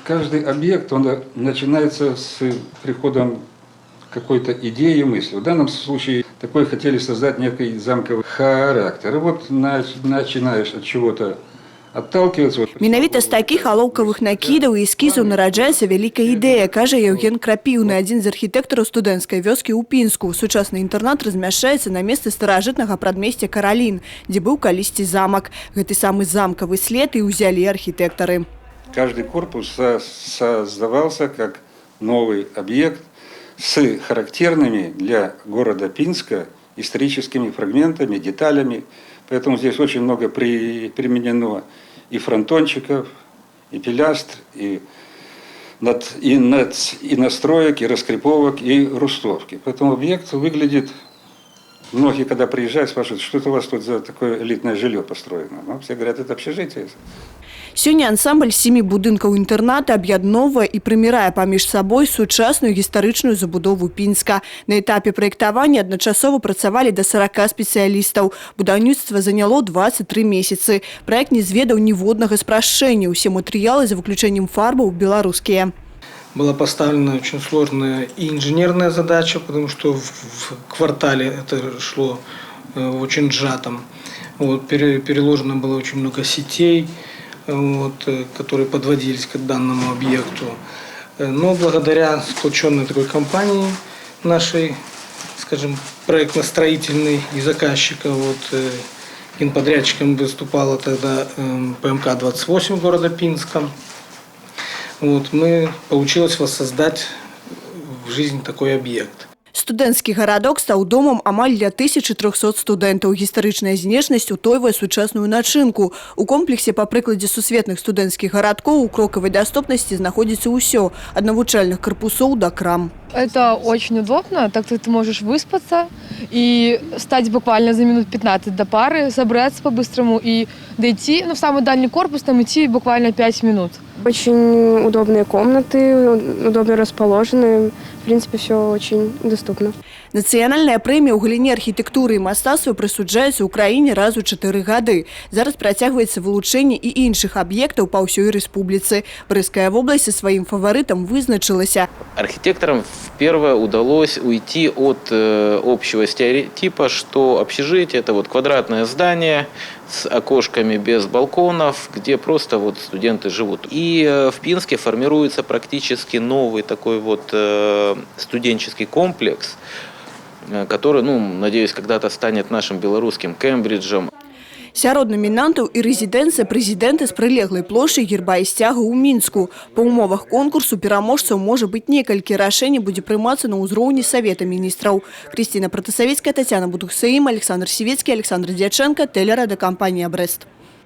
Каждый объект, он начинается с приходом какой-то идеи и мысли. В данном случае такой хотели создать некий замковый характер. И вот начинаешь от чего-то отталкиваться. Менавіта з такіх алоўкавых накідаў і эскізаў нараджаецца вялікая ідэя, кажа Евген Крапіўны, адзін з архітэктараў студэнцкай вёскі ў Пінску. Сучасны інтэрнат размяшчаецца на месцы старажытнага прадмесця Каралін, дзе быў калісьці замак. Гэты самы замкавы след і ўзялі архітэктары. Каждый корпус создавался как новый объект с характерными для города Пинска историческими фрагментами, деталями. Поэтому здесь очень много применено и фронтончиков, и пилястр, и настроек, и раскреповок, и рустовки. Поэтому объект выглядит... Многие, когда приезжают, спрашивают, что это у вас тут за такое элитное жилье построено. Ну, все говорят, это общежитие. Сёння ансамбль 7 будынкаў інтэрната аб'ядноўвае і прымірае паміж сабой сучасную гістарычную забудову Пінска. На этапе праектавання адначасова працавалі да 40 спецыялістаў. Будаўніцтва заняло 23 месяцы. Праект не зведаў ніводнага спрашчэння. Усе матэрыялы, за выключэннем фарбаў, беларускія. Была поставлена очень сложная и инженерная задача, потому что в квартале это шло очень сжатом. Вот, переложено было очень много сетей, вот, которые подводились к данному объекту. Но благодаря сплоченной такой компании нашей, скажем, проектно-строительной и заказчика, вот, генподрядчиком выступала тогда ПМК-28 города Пинска. Вот, получилось воссоздать в жизнь такой объект. Студэнцкі гарадок стаў домам амаль для 1300 студэнтаў. Гістарычная знешнасць утойвае сучасную начынку. У комплексе, па прыкладзе сусветных студэнцкіх гарадкоў, у крокавай даступнасці знаходзіцца ўсё – ад навучальных корпусоў до крам. Это очень удобно, так ты можешь выспаться и встать буквально за минут 15 до пары, собраться по-быстрому и дойти, в самый дальний корпус, там идти буквально 5 минут. Очень удобные комнаты, удобно расположены. В принципе, все очень доступно. Нацыянальная прэмія ў галіне архітэктуры і мастацтва прысуджаецца ў краіне раз у 4 гады. Зараз працягваецца вылучэнне і іншых аб'ектаў па ўсёй рэспубліцы. Брэская вобласць са сваім фаварытам вызначылася. Архитекторам впервые удалось уйти от общего стереотипа, что общежитие – это вот квадратное здание с окошками без балконов, где просто вот студенты живут. И в Пинске формируется практически новый такой вот студенческий комплекс, который, надеюсь, когда-то станет нашим белорусским Кембриджем. Сярод намінантаў і рэзідэнцыя прэзідэнта з прылеглай плошчай герба і сцяга ў Мінску. Па ўмовах конкурсу пераможцаў можа быць некалькі. Рашэнне будзе прымацца на ўзроўні Савета міністраў. Крысціна Пратасавецкая, Тацяна Будухсаім, Александр Сівецкі, Александр Дьяченко, телерадиокомпания «Брест».